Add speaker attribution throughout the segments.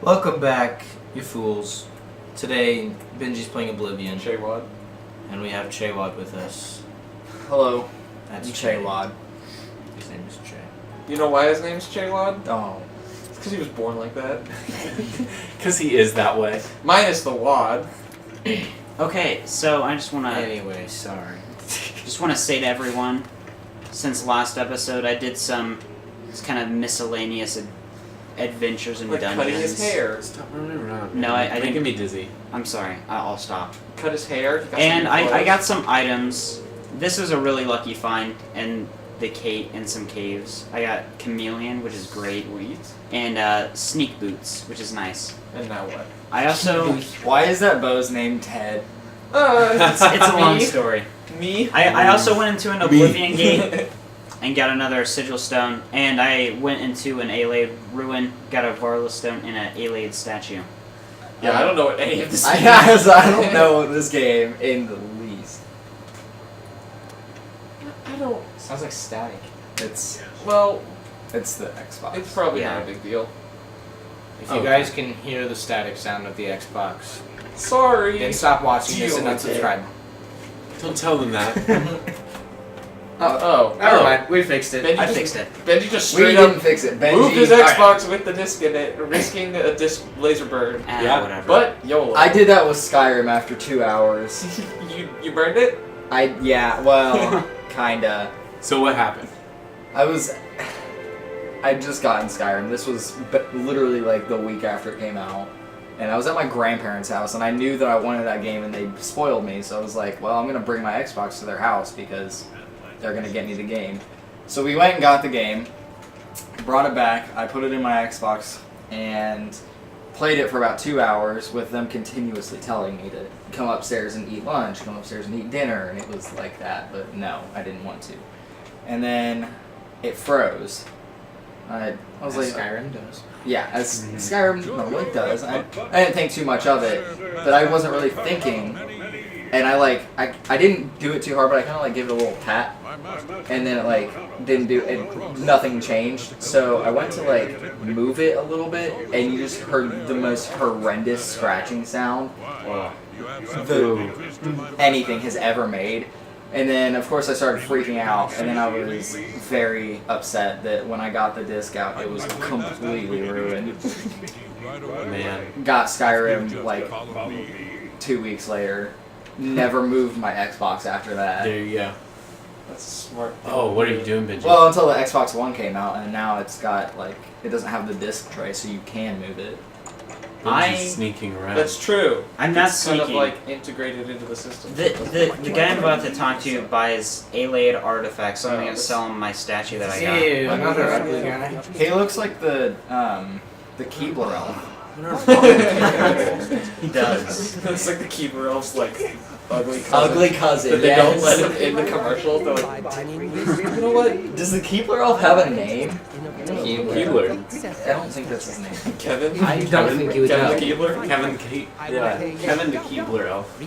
Speaker 1: Welcome back, you fools. Today, Benjie's playing Oblivion.
Speaker 2: Chaywad.
Speaker 1: And we have Chaywad with us.
Speaker 3: Hello.
Speaker 1: That's
Speaker 3: Chaywad.
Speaker 1: His name is Chay.
Speaker 2: You know why his name's Chaywad?
Speaker 3: Oh.
Speaker 2: It's because he was born like that.
Speaker 4: Because he is that way.
Speaker 2: Minus the wad.
Speaker 5: Okay, so I just want to
Speaker 1: Anyway, sorry.
Speaker 5: say to everyone, since last episode I did some kind of miscellaneous adventures and
Speaker 2: Like
Speaker 5: dungeons.
Speaker 2: cutting his hair.
Speaker 4: Stop running around.
Speaker 5: No, I
Speaker 4: making
Speaker 5: didn't.
Speaker 4: me dizzy.
Speaker 5: I'm sorry. I'll stop.
Speaker 2: Cut his hair. He got
Speaker 5: And
Speaker 2: some
Speaker 5: I
Speaker 2: clothes.
Speaker 5: got some items. This is a really lucky find in some caves. I got chameleon, which is great, and sneak boots, which is nice.
Speaker 2: And now what?
Speaker 5: I also
Speaker 3: Why is that Bo's name Ted?
Speaker 5: it's a long
Speaker 2: me.
Speaker 5: story.
Speaker 2: Me.
Speaker 5: I also went into an Oblivion gate and got another sigil stone, and I went into an Alade ruin, got a Varla stone and an Alade statue.
Speaker 2: Yeah, I don't know what any of this
Speaker 3: I
Speaker 2: is.
Speaker 3: don't know this game in the least.
Speaker 2: I don't.
Speaker 1: Sounds like static.
Speaker 3: It's
Speaker 2: Well,
Speaker 3: the Xbox.
Speaker 2: it's probably
Speaker 5: Yeah.
Speaker 2: not a big deal.
Speaker 1: If you guys can hear the static sound of the Xbox,
Speaker 2: Sorry.
Speaker 1: then stop watching this and
Speaker 2: Deal with it.
Speaker 1: unsubscribe.
Speaker 4: Don't tell them that.
Speaker 2: Oh.
Speaker 1: Never mind, we fixed it.
Speaker 2: Benji
Speaker 5: I
Speaker 2: just-
Speaker 5: fixed it.
Speaker 2: Benji just
Speaker 3: We
Speaker 2: straight
Speaker 3: didn't
Speaker 2: up
Speaker 3: fix it. Benji
Speaker 2: moved his
Speaker 3: Alright.
Speaker 2: Xbox with the disc in it, risking a disc laser burn.
Speaker 4: Yeah,
Speaker 5: Whatever.
Speaker 2: But YOLO.
Speaker 3: I did that with Skyrim after 2 hours.
Speaker 2: you burned it?
Speaker 3: Well, kinda.
Speaker 4: So what happened?
Speaker 3: I'd just gotten Skyrim. This was literally like the week after it came out. And I was at my grandparents' house, and I knew that I wanted that game, and they spoiled me. So I was like, well, I'm going to bring my Xbox to their house because they're going to get me the game. So we went and got the game, brought it back, I put it in my Xbox, and played it for about 2 hours with them continuously telling me to come upstairs and eat lunch, come upstairs and eat dinner, and it was like that. But no, I didn't want to. And then it froze. I was like,
Speaker 1: Skyrim does.
Speaker 3: yeah, as Skyrim normally does. I didn't think too much of it, but I wasn't really thinking. And I didn't do it too hard, but I kind of like gave it a little pat, and then it didn't do it. Nothing changed. So I went to like move it a little bit, and you just heard the most horrendous scratching sound anything has ever made. And then, of course, I started freaking out, and then I was very upset that when I got the disc out, it was completely ruined.
Speaker 4: Man.
Speaker 3: Got Skyrim, like, 2 weeks later. Never moved my Xbox after that.
Speaker 4: There you go.
Speaker 2: That's a smart thing.
Speaker 4: Oh, what are you doing, Benji?
Speaker 3: Well, until the Xbox One came out, and now it's got, like, it doesn't have the disc tray, so you can move it.
Speaker 4: Benji's sneaking around.
Speaker 2: That's true.
Speaker 5: I'm not
Speaker 2: It's kind
Speaker 5: sneaking.
Speaker 2: of like integrated into the system.
Speaker 5: The guy I'm about to talk to buys Alade artifacts, so I'm gonna sell him my statue that I got.
Speaker 1: Ew, another ugly guy.
Speaker 3: He looks like the Keebler elf.
Speaker 5: He does.
Speaker 2: It's like the Keebler Elves, like, ugly cousin.
Speaker 3: Ugly cousin,
Speaker 2: That they
Speaker 3: yes.
Speaker 2: don't let him in the commercials. They're like, you know what?
Speaker 3: Does the Keebler elf have a name?
Speaker 4: Keebler.
Speaker 3: I don't think that's his name.
Speaker 2: Kevin?
Speaker 1: I don't think you would
Speaker 2: Kevin
Speaker 1: know.
Speaker 2: the Keebler?
Speaker 4: Kevin the Keebler elf.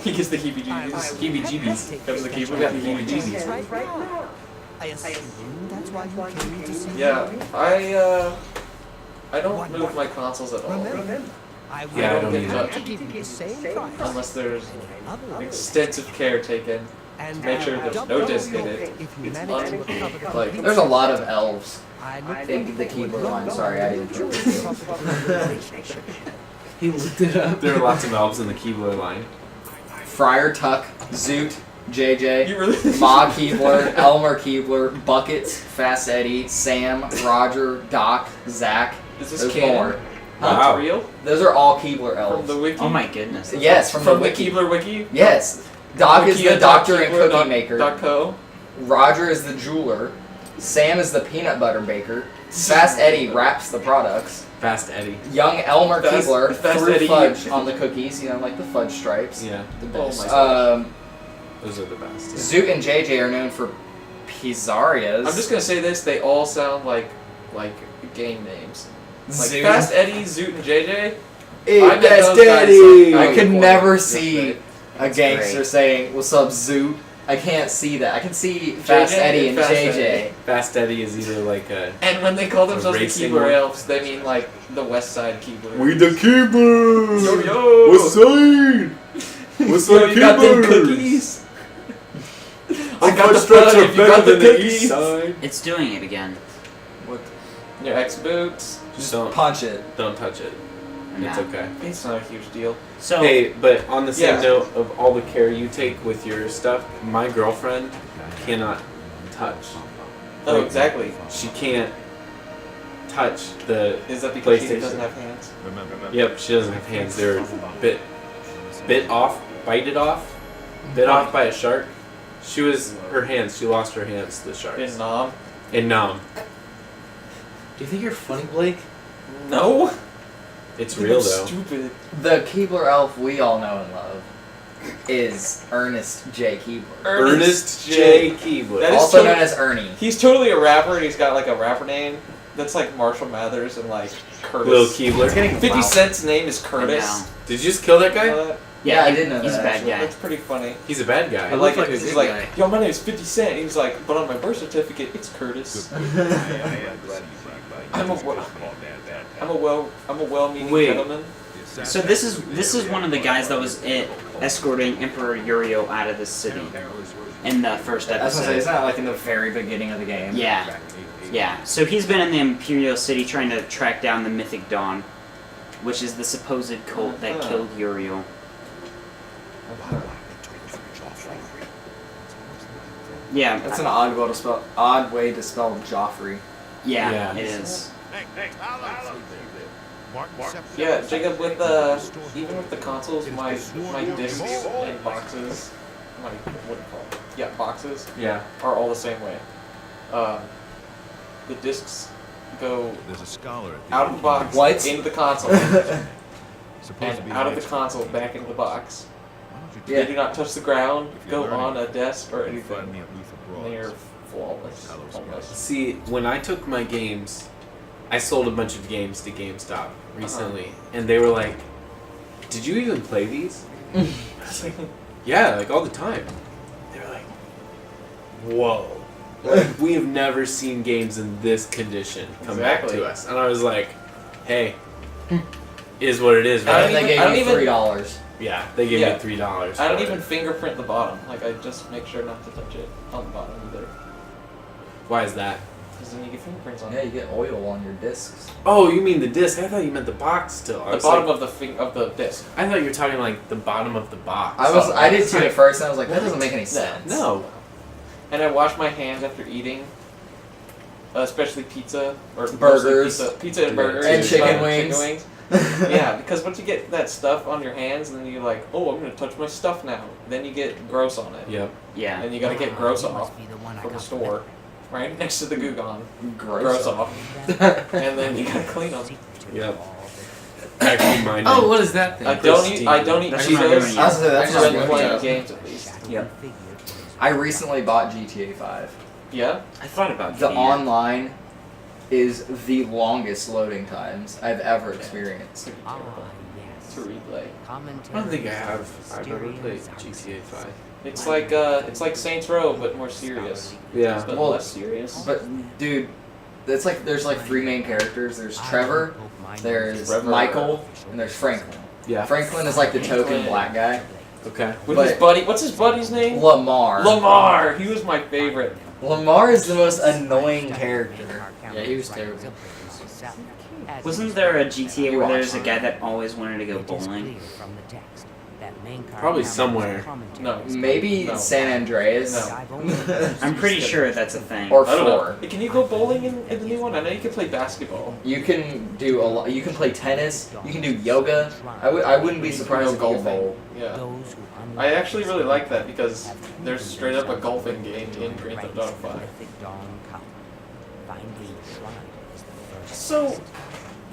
Speaker 2: He gets the heebie-jeebies.
Speaker 4: Heebie-jeebies.
Speaker 2: Kevin the Keebler
Speaker 4: got
Speaker 2: got
Speaker 4: the
Speaker 2: the heebie-jeebies.
Speaker 4: heebie-jeebies.
Speaker 6: I assume that's why you came to see
Speaker 2: Yeah, I don't move my consoles at all.
Speaker 6: I will
Speaker 4: Yeah, I don't
Speaker 2: get
Speaker 4: either.
Speaker 2: touched
Speaker 6: to give you the same price.
Speaker 2: unless there's
Speaker 6: Otherwise,
Speaker 2: extensive care taken.
Speaker 6: and
Speaker 2: Make sure there's no disc in it.
Speaker 6: if you
Speaker 2: It's
Speaker 6: manage to recover the
Speaker 2: like
Speaker 3: There's a lot of elves
Speaker 6: I look
Speaker 3: in the Keebler line. Sorry, I didn't do it.
Speaker 1: He looked it up.
Speaker 4: There are lots of elves in the Keebler line.
Speaker 3: Friar Tuck, Zoot, JJ,
Speaker 2: you really
Speaker 3: Ma Keebler, Elmer Keebler, Buckets, Fast Eddie, Sam, Roger, Doc, Zach.
Speaker 2: Is this
Speaker 3: There's
Speaker 2: canon?
Speaker 3: more.
Speaker 4: Wow.
Speaker 2: That's real?
Speaker 3: Those are all Keebler
Speaker 2: From
Speaker 3: elves.
Speaker 2: the wiki?
Speaker 5: Oh my goodness.
Speaker 3: Yes, from the
Speaker 2: the
Speaker 3: wiki.
Speaker 2: Keebler wiki?
Speaker 3: Yes. Doc is the doctor and cookie maker.
Speaker 2: .co.
Speaker 3: Roger is the jeweler. Sam is the peanut butter baker. Fast Eddie wraps the products.
Speaker 4: Fast Eddie.
Speaker 3: Young Elmer
Speaker 2: Fast-
Speaker 3: Keebler
Speaker 2: Fast
Speaker 3: threw
Speaker 2: Eddie.
Speaker 3: fudge on the cookies, like the fudge stripes.
Speaker 4: Yeah,
Speaker 3: The
Speaker 2: Oh
Speaker 3: best.
Speaker 2: my gosh.
Speaker 4: those are the best.
Speaker 3: Zoot and JJ are known for pizzarias.
Speaker 2: I'm just gonna say this, they all sound like game names. Like
Speaker 3: Zoot.
Speaker 2: Fast Eddie, Zoot, and JJ.
Speaker 3: Hey,
Speaker 2: I met
Speaker 3: Fast
Speaker 2: those guys,
Speaker 3: Eddie!
Speaker 2: like,
Speaker 3: I could
Speaker 2: before.
Speaker 3: never
Speaker 2: That's
Speaker 3: see
Speaker 2: great.
Speaker 3: a gangster
Speaker 5: great.
Speaker 3: saying, "What's up, Zoot?" I can't see that. I can see Fast
Speaker 2: JJ
Speaker 3: Eddie and
Speaker 2: Fast
Speaker 3: JJ.
Speaker 2: Eddie.
Speaker 4: Fast Eddie is either like a.
Speaker 2: And when they call themselves the
Speaker 4: racing
Speaker 2: Keebler
Speaker 4: one.
Speaker 2: Elves, they mean like the West Side Keebler.
Speaker 4: We the Keebler.
Speaker 2: Yo yo.
Speaker 4: What's side? What's
Speaker 2: Yo,
Speaker 4: up,
Speaker 2: you got them
Speaker 4: Keeblers?
Speaker 2: cookies. I got
Speaker 4: Our
Speaker 2: the
Speaker 4: stretch
Speaker 2: fudge
Speaker 4: are
Speaker 2: if you
Speaker 4: better
Speaker 2: got the
Speaker 4: than the
Speaker 2: cookies.
Speaker 4: east side.
Speaker 5: It's doing it again.
Speaker 2: Your ex boots.
Speaker 4: Just don't
Speaker 3: Punch it.
Speaker 4: touch it. It's
Speaker 5: Nah.
Speaker 4: okay.
Speaker 2: It's not a huge deal.
Speaker 5: So
Speaker 4: Hey, but on the same
Speaker 2: Yeah.
Speaker 4: note of all the care you take with your stuff, my girlfriend cannot touch.
Speaker 2: Oh,
Speaker 4: Like,
Speaker 2: exactly.
Speaker 4: She can't touch the.
Speaker 2: Is that because she
Speaker 4: PlayStation.
Speaker 2: doesn't have hands?
Speaker 4: Yep, she doesn't have hands. They're bit off, bited off, bit off by a shark. She lost her hands to the sharks.
Speaker 2: In Nam?
Speaker 4: In Nam. Do you think you're funny, Blake?
Speaker 2: No.
Speaker 4: It's real though.
Speaker 2: Stupid.
Speaker 3: The Keebler elf we all know and love is Ernest J. Keebler.
Speaker 4: Ernest J. Keebler.
Speaker 2: That is
Speaker 3: Also
Speaker 2: totally-
Speaker 3: known as Ernie.
Speaker 2: He's totally a rapper, and he's got like a rapper name that's like Marshall Mathers and like Curtis.
Speaker 4: Lil Keebler.
Speaker 3: It's getting
Speaker 2: 50
Speaker 3: loud.
Speaker 2: Cent's name is
Speaker 5: I
Speaker 2: Curtis.
Speaker 5: know.
Speaker 4: Did you just kill that
Speaker 2: You
Speaker 4: guy?
Speaker 2: know that?
Speaker 3: Yeah, I
Speaker 5: he-
Speaker 3: did know
Speaker 5: he's
Speaker 3: that,
Speaker 5: a bad
Speaker 3: actually.
Speaker 5: guy.
Speaker 2: That's pretty funny.
Speaker 4: He's a bad guy.
Speaker 2: I like
Speaker 1: like
Speaker 2: it.
Speaker 1: a
Speaker 2: He's
Speaker 1: good
Speaker 2: like,
Speaker 1: guy.
Speaker 2: yo, my name is 50 Cent. He was like, but on my birth certificate, it's Curtis. I'm a well-meaning
Speaker 4: Wait.
Speaker 2: gentleman.
Speaker 5: So this is one of the guys that was escorting Emperor Uriel out of the city in the first
Speaker 3: That's what I'm saying.
Speaker 5: episode.
Speaker 3: It's not like in the very beginning of the game.
Speaker 5: Yeah, yeah. So he's been in the Imperial City trying to track down the Mythic Dawn, which is the supposed cult that killed Uriel. Yeah,
Speaker 3: That's an odd way to spell Joffrey.
Speaker 5: yeah,
Speaker 4: Yeah.
Speaker 5: it is.
Speaker 2: Yeah, Jacob, with even with the consoles, my discs and boxes, my what do you call it? Yeah, boxes
Speaker 4: Yeah.
Speaker 2: are all the same way. The discs go
Speaker 7: There's a scholar at
Speaker 2: out of the box
Speaker 3: What?
Speaker 2: into the console,
Speaker 7: Supposed to be
Speaker 2: and out of
Speaker 7: an
Speaker 2: the console back into the box.
Speaker 7: Why don't you
Speaker 2: They
Speaker 3: Yeah.
Speaker 2: do not touch the ground,
Speaker 7: If you're
Speaker 2: go
Speaker 7: learning,
Speaker 2: on a desk or
Speaker 7: find
Speaker 2: anything.
Speaker 7: me at Luther
Speaker 2: And they're
Speaker 7: Broad's.
Speaker 2: flawless.
Speaker 7: Hello,
Speaker 2: Almost.
Speaker 4: See, when I took my games, I sold a bunch of games to GameStop recently, and they were like, "Did you even play these?" I was like, "Yeah, like all the time." They were like, "Whoa." Like, we have never seen games in this condition come back
Speaker 2: Exactly.
Speaker 4: to us. And I was like, hey, is what it is,
Speaker 2: I
Speaker 3: And
Speaker 2: don't
Speaker 4: right?
Speaker 3: they
Speaker 2: even- I don't
Speaker 3: gave you
Speaker 2: even-
Speaker 3: $3.
Speaker 4: Yeah, they gave
Speaker 2: Yeah.
Speaker 4: me $3.
Speaker 2: I don't
Speaker 4: for
Speaker 2: even
Speaker 4: it.
Speaker 2: fingerprint the bottom. Like, I just make sure not to touch it on the bottom either.
Speaker 4: Why is that?
Speaker 2: Because then you get fingerprints on
Speaker 3: Yeah,
Speaker 2: it.
Speaker 3: you get oil on your discs.
Speaker 4: Oh, you mean the disc? I thought you meant the box still. I
Speaker 2: The
Speaker 4: was
Speaker 2: bottom
Speaker 4: like,
Speaker 2: of the disc.
Speaker 4: I thought you were talking like the bottom of the box.
Speaker 3: I did too at first, and I was like, that doesn't make any sense.
Speaker 4: No.
Speaker 2: And I wash my hands after eating, especially pizza or mostly
Speaker 3: Burgers.
Speaker 2: pizza and burgers,
Speaker 3: And chicken
Speaker 2: wings.
Speaker 3: wings.
Speaker 2: Yeah, because once you get that stuff on your hands, and then you're like, oh, I'm gonna touch my stuff now. Then you get gross on it,
Speaker 4: Yep.
Speaker 5: Yeah.
Speaker 2: and you gotta get gross
Speaker 6: You
Speaker 2: off
Speaker 6: must be the one I
Speaker 2: from the
Speaker 6: got
Speaker 2: store, right next to the Gugon.
Speaker 3: Gross.
Speaker 2: off, and then you gotta clean them.
Speaker 4: Yep. Actually, mine.
Speaker 1: Oh, what is that thing?
Speaker 2: I don't eat
Speaker 5: That's
Speaker 2: Cheetos.
Speaker 5: what I'm doing.
Speaker 3: I was gonna say, that's
Speaker 2: I've
Speaker 3: what I'm
Speaker 2: been
Speaker 3: doing.
Speaker 2: playing
Speaker 3: Yeah.
Speaker 2: games at least.
Speaker 5: Yep.
Speaker 3: I recently bought GTA 5.
Speaker 2: Yeah.
Speaker 5: I thought about
Speaker 3: The
Speaker 5: getting it.
Speaker 3: online is the longest loading times I've ever experienced.
Speaker 2: Pretty
Speaker 6: Ah,
Speaker 2: terrible
Speaker 6: yes.
Speaker 2: to replay.
Speaker 6: Commentary
Speaker 4: I don't think I
Speaker 6: on
Speaker 4: have. I've ever played
Speaker 6: mysterious
Speaker 4: GTA 5.
Speaker 2: It's like Saints Row, but more serious.
Speaker 4: Yeah.
Speaker 2: But
Speaker 3: Well,
Speaker 2: less serious.
Speaker 3: But dude, it's like there's like three main characters. There's Trevor, there's
Speaker 2: Trevor.
Speaker 3: Michael, and there's Franklin.
Speaker 4: Yeah.
Speaker 3: Franklin is like the token black guy.
Speaker 4: Okay.
Speaker 2: With
Speaker 3: but-
Speaker 2: his buddy, what's his buddy's name?
Speaker 3: Lamar.
Speaker 2: Lamar. He was my favorite.
Speaker 3: Lamar is the most annoying character.
Speaker 1: Yeah, he was terrible.
Speaker 5: Wasn't there a GTA where there's a guy that always wanted to go bowling?
Speaker 4: Probably somewhere.
Speaker 2: No.
Speaker 3: Maybe
Speaker 2: No.
Speaker 3: San Andreas.
Speaker 2: No.
Speaker 5: I'm pretty sure that's a thing.
Speaker 3: Or
Speaker 2: I don't know.
Speaker 3: 4.
Speaker 2: Can you go bowling in the new one? I know you can play basketball.
Speaker 3: You can do a lot. You can play tennis. You can do yoga. I wouldn't be surprised if you could bowl.
Speaker 2: Yeah. I actually really like that because there's straight up a golfing game in Grand Theft Auto 5. So,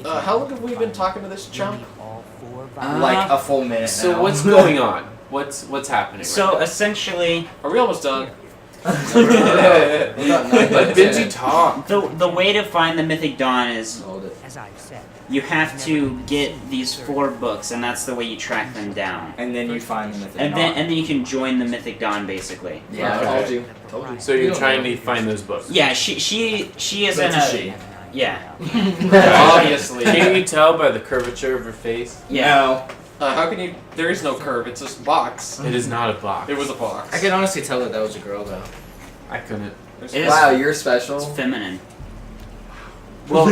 Speaker 2: how long have we been talking to this chump?
Speaker 3: Like a full minute
Speaker 4: So
Speaker 3: now.
Speaker 4: what's going on? What's happening?
Speaker 5: So essentially,
Speaker 2: Are we almost done?
Speaker 4: Let Benji talk.
Speaker 5: the way to find the Mythic Dawn is
Speaker 3: Hold it.
Speaker 6: As I've said,
Speaker 5: You have to get these 4 books, and that's the way you track them down.
Speaker 3: And then you find the mythic
Speaker 5: And
Speaker 3: dawn.
Speaker 5: then you can join the Mythic Dawn, basically.
Speaker 3: Yeah,
Speaker 4: Okay.
Speaker 3: I told you. Told you.
Speaker 4: So
Speaker 3: You
Speaker 4: you're
Speaker 3: don't
Speaker 4: trying
Speaker 3: know.
Speaker 4: to find those books.
Speaker 5: Yeah, she is in
Speaker 3: That's
Speaker 5: a
Speaker 3: a she.
Speaker 5: yeah.
Speaker 2: Obviously.
Speaker 4: Can you tell by the curvature of her face?
Speaker 5: Yeah.
Speaker 3: No.
Speaker 2: How can you? There is no curve. It's just a box.
Speaker 4: It is not a box.
Speaker 2: It was a box.
Speaker 1: I can honestly tell that was a girl though.
Speaker 4: I couldn't.
Speaker 2: There's
Speaker 5: It is-
Speaker 3: Wow, you're special.
Speaker 5: It's feminine.
Speaker 4: Well,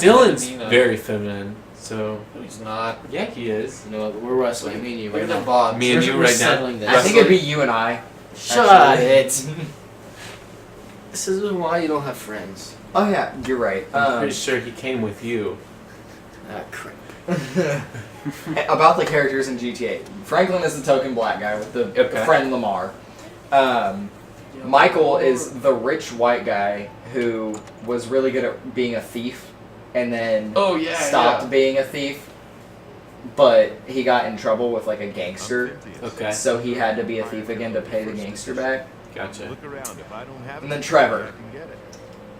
Speaker 4: Dylan's
Speaker 2: Nina.
Speaker 4: very feminine, so
Speaker 2: No, he's not.
Speaker 4: yeah, he is.
Speaker 1: You know what? We're wrestling. Me and you
Speaker 2: Look
Speaker 1: right
Speaker 2: at the
Speaker 1: now.
Speaker 2: box.
Speaker 4: Me and you
Speaker 1: We're
Speaker 4: right now.
Speaker 1: settling this.
Speaker 3: I think it'd be you and I.
Speaker 1: Shut
Speaker 3: actually.
Speaker 1: it. This is why you don't have friends.
Speaker 3: Oh yeah, you're right.
Speaker 4: I'm pretty sure he came with you.
Speaker 1: Ah, crap.
Speaker 3: About the characters in GTA, Franklin is the token black guy with the
Speaker 4: Okay.
Speaker 3: friend Lamar. Michael is the rich white guy who was really good at being a thief, and then
Speaker 2: Oh yeah.
Speaker 3: stopped
Speaker 2: yeah.
Speaker 3: being a thief. But he got in trouble with like a gangster,
Speaker 4: Okay,
Speaker 3: so he had to be a thief again to pay the gangster back.
Speaker 4: gotcha.
Speaker 7: Look around. If I don't have
Speaker 3: And then
Speaker 7: it,
Speaker 3: Trevor.
Speaker 7: I can get it.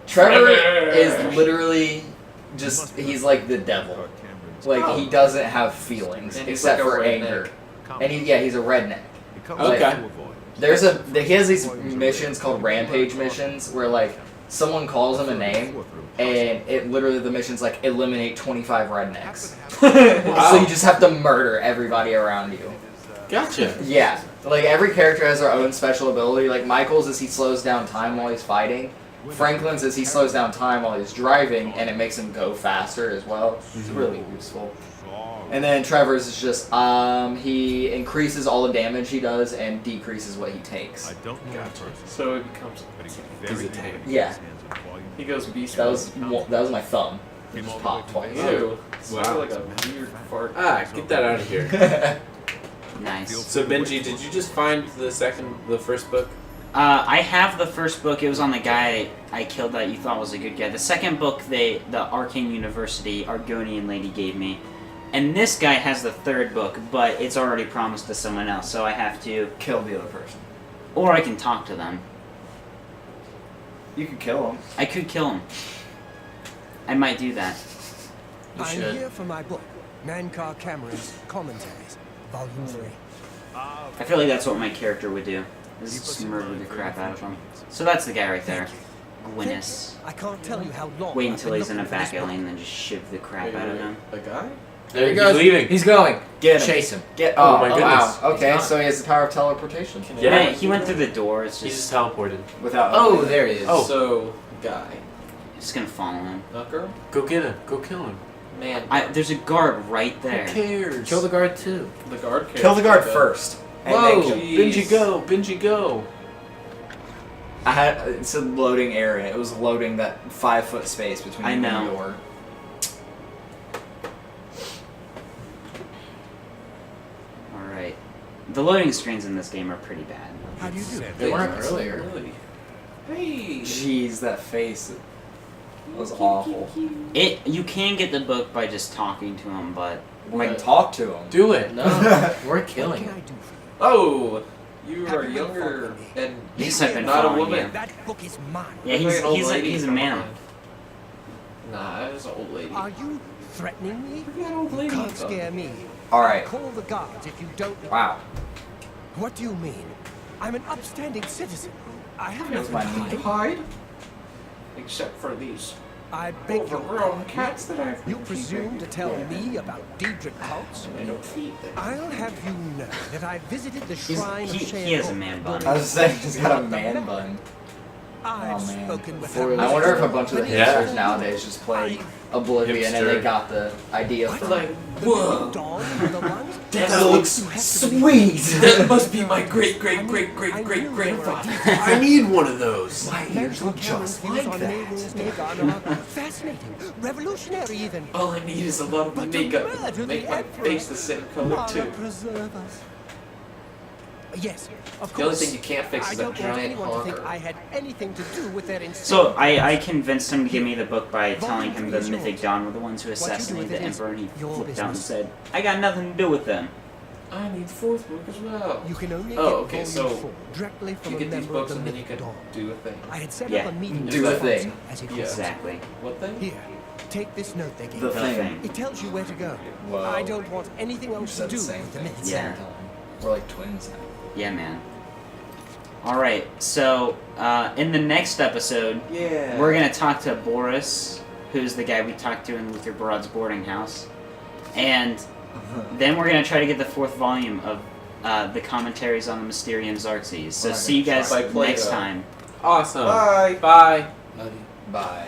Speaker 3: Trevor is literally just, he's like the devil. Like, he doesn't have feelings,
Speaker 2: And he's
Speaker 3: except
Speaker 2: like a
Speaker 3: for
Speaker 2: redneck.
Speaker 3: anger. And he's a redneck.
Speaker 7: It comes
Speaker 4: Okay.
Speaker 7: to avoid.
Speaker 3: He has these missions called rampage missions, where like, someone calls him a name, and it literally, the mission's like, eliminate 25 rednecks. So you just have to murder everybody around you.
Speaker 4: Gotcha.
Speaker 3: Yeah. Like, every character has their own special ability. Like, Michael's is he slows down time while he's fighting. Franklin's is he slows down time while he's driving, and it makes him go faster as well. It's really useful. And then Trevor's is just, he increases all the damage he does and decreases what he takes.
Speaker 7: I don't get it personally,
Speaker 2: So it becomes.
Speaker 7: but he's
Speaker 4: Is
Speaker 7: very
Speaker 4: it tame?
Speaker 7: good.
Speaker 3: Yeah.
Speaker 7: Hands on volume.
Speaker 2: He goes beast.
Speaker 3: That was my thumb. It just popped twice.
Speaker 2: Ew.
Speaker 4: Wow.
Speaker 2: Wow. Like a weird fart.
Speaker 4: Ah, get that out of here.
Speaker 5: Nice.
Speaker 4: So Benji, did you just find the first book?
Speaker 5: I have the first book. It was on the guy I killed that you thought was a good guy. The second book, the Arcane University Argonian lady gave me. And this guy has the third book, but it's already promised to someone else, so I have to...
Speaker 3: Kill the other person.
Speaker 5: Or I can talk to them.
Speaker 3: You could kill him.
Speaker 5: I could kill him. I might do that.
Speaker 1: You
Speaker 6: I'm
Speaker 1: should.
Speaker 6: here for my book, Nankar Cameron's Commentaries, Volume 3.
Speaker 5: I feel like that's what my character would do. Is just murder the crap out of him. So that's the guy right there. Gwynnis.
Speaker 6: I can't tell you how long.
Speaker 5: Wait
Speaker 6: I've
Speaker 5: until
Speaker 6: been
Speaker 5: he's in a
Speaker 6: looking for
Speaker 5: back
Speaker 6: this
Speaker 5: alley
Speaker 6: book.
Speaker 5: and then just shiv the crap
Speaker 2: Wait,
Speaker 5: out of
Speaker 2: wait,
Speaker 5: him.
Speaker 2: A guy?
Speaker 1: There he
Speaker 4: He's
Speaker 1: goes.
Speaker 4: leaving.
Speaker 1: He's going.
Speaker 3: Get him.
Speaker 1: Chase him.
Speaker 3: Get.
Speaker 4: Oh,
Speaker 3: Oh,
Speaker 4: my goodness.
Speaker 3: Wow. Okay,
Speaker 2: He's
Speaker 3: so he has the power of teleportation.
Speaker 2: Can
Speaker 4: Yeah.
Speaker 5: Yeah, he went through the door. It's
Speaker 4: He
Speaker 5: just,
Speaker 4: just teleported.
Speaker 3: Without.
Speaker 1: Oh, there he is.
Speaker 4: Oh.
Speaker 2: So, guy.
Speaker 5: just gonna follow him.
Speaker 2: Not girl?
Speaker 4: Go get him. Go kill him.
Speaker 2: Man.
Speaker 5: There's a guard right there.
Speaker 4: Who cares?
Speaker 1: Kill the guard too.
Speaker 2: The guard character.
Speaker 3: Kill the guard first. And
Speaker 4: Whoa!
Speaker 3: then kill.
Speaker 2: Jeez.
Speaker 4: Benji, go! Benji, go!
Speaker 3: It's a loading area. It was loading that 5-foot space between
Speaker 5: I
Speaker 3: you
Speaker 5: know.
Speaker 3: and the door.
Speaker 5: Alright. The loading screens in this game are pretty bad.
Speaker 6: How do you do?
Speaker 1: They weren't
Speaker 2: That's
Speaker 1: earlier.
Speaker 2: Really? Hey.
Speaker 3: Jeez, that face was awful.
Speaker 5: You can get the book by just talking to him, but
Speaker 3: I can talk to him.
Speaker 4: Do it!
Speaker 1: No, we're
Speaker 6: What
Speaker 1: killing
Speaker 6: can I
Speaker 1: him.
Speaker 6: do for you?
Speaker 2: Oh, you
Speaker 6: Have
Speaker 2: are
Speaker 6: you been
Speaker 2: younger
Speaker 6: following me?
Speaker 2: and
Speaker 5: Yes, I've been
Speaker 2: not a
Speaker 5: following
Speaker 2: woman.
Speaker 5: you.
Speaker 6: That book is mine.
Speaker 5: yeah,
Speaker 2: Look
Speaker 5: he's
Speaker 2: like an old
Speaker 5: he's a,
Speaker 2: lady
Speaker 5: he's a
Speaker 2: from
Speaker 5: man.
Speaker 2: behind. Nah, that is an old lady.
Speaker 6: Are you threatening me?
Speaker 2: Look at that old lady.
Speaker 6: Can't scare me.
Speaker 3: Alright.
Speaker 6: Call the guards if you don't.
Speaker 3: Wow.
Speaker 6: What do you mean? I'm an upstanding citizen. I have
Speaker 3: That's
Speaker 6: nothing
Speaker 3: my
Speaker 6: to
Speaker 3: knee.
Speaker 6: hide.
Speaker 2: Hide. Except for these
Speaker 6: I beg your
Speaker 2: overgrown
Speaker 6: pardon.
Speaker 2: cats that I've
Speaker 6: You
Speaker 2: been
Speaker 6: presume
Speaker 2: keeping.
Speaker 6: to tell me about Diedrich cults?
Speaker 2: I don't feed them.
Speaker 6: I'll have you know that I visited the shrine of
Speaker 5: he has a man bun.
Speaker 3: I was saying he's got a man bun.
Speaker 6: I've
Speaker 3: Oh man.
Speaker 6: spoken with
Speaker 1: Before
Speaker 6: her.
Speaker 3: I wonder if a bunch of the
Speaker 4: Yeah.
Speaker 3: hipsters nowadays just play Oblivion and
Speaker 4: Hipster.
Speaker 3: they got the idea from
Speaker 2: Like,
Speaker 6: The
Speaker 2: whoa,
Speaker 6: big dog and the ones.
Speaker 2: that looks
Speaker 3: sweet.
Speaker 2: That must be my great great great great great grandfather.
Speaker 4: I need one of those!
Speaker 3: My ears look just like that.
Speaker 6: Fascinating, revolutionary even.
Speaker 2: All I need is a lot of
Speaker 6: But to
Speaker 2: makeup
Speaker 6: murder
Speaker 2: to make
Speaker 6: the
Speaker 2: my
Speaker 6: emperor.
Speaker 2: face the same color
Speaker 6: Allah
Speaker 2: too.
Speaker 6: preserve us. Yes, of course.
Speaker 2: The only thing you can't fix
Speaker 6: I
Speaker 2: is
Speaker 6: don't
Speaker 2: that
Speaker 6: want
Speaker 2: giant
Speaker 6: anyone to think
Speaker 2: honker.
Speaker 6: I had anything to do with their insane.
Speaker 5: So I convinced him to give me the book by telling him the Mythic Dawn were the ones who assassinated the Emperor, and he
Speaker 6: your
Speaker 5: flipped out and
Speaker 6: business.
Speaker 5: said, "I got nothing to do with them."
Speaker 2: I need the fourth book as well.
Speaker 6: You can only
Speaker 2: Oh,
Speaker 6: get
Speaker 2: okay,
Speaker 6: volume
Speaker 2: so
Speaker 6: 4 directly from
Speaker 2: You
Speaker 6: a
Speaker 2: get these
Speaker 6: member
Speaker 2: books
Speaker 6: of the
Speaker 2: and then you
Speaker 6: Mythic
Speaker 2: can
Speaker 6: Dawn.
Speaker 2: do a thing.
Speaker 6: I had set
Speaker 5: Yeah.
Speaker 6: up a meeting
Speaker 3: Do
Speaker 6: with
Speaker 3: a
Speaker 6: the
Speaker 3: thing.
Speaker 6: as he
Speaker 2: Yeah.
Speaker 6: calls it.
Speaker 5: Exactly.
Speaker 2: What thing?
Speaker 6: Here, Take this note they gave
Speaker 3: The
Speaker 6: me.
Speaker 3: thing.
Speaker 6: It tells you where to go.
Speaker 3: Whoa.
Speaker 6: I don't want anything
Speaker 3: You
Speaker 6: else to
Speaker 3: said
Speaker 6: do
Speaker 3: the same
Speaker 6: with the
Speaker 3: thing.
Speaker 6: myths.
Speaker 5: Yeah.
Speaker 3: We're like twins now.
Speaker 5: Yeah, man. Alright, so in the next episode,
Speaker 2: Yeah.
Speaker 5: we're going to talk to Boris, who's the guy we talked to in Luther Barad's boarding house. And then we're going to try to get the 4th volume of the commentaries on the Mysterium Xarxes. So
Speaker 3: We're not
Speaker 5: see you
Speaker 3: gonna
Speaker 5: guys
Speaker 2: try. By Plato.
Speaker 5: next time.
Speaker 4: Awesome.
Speaker 2: Bye.
Speaker 4: Bye.
Speaker 3: Bye.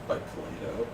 Speaker 2: By Plato.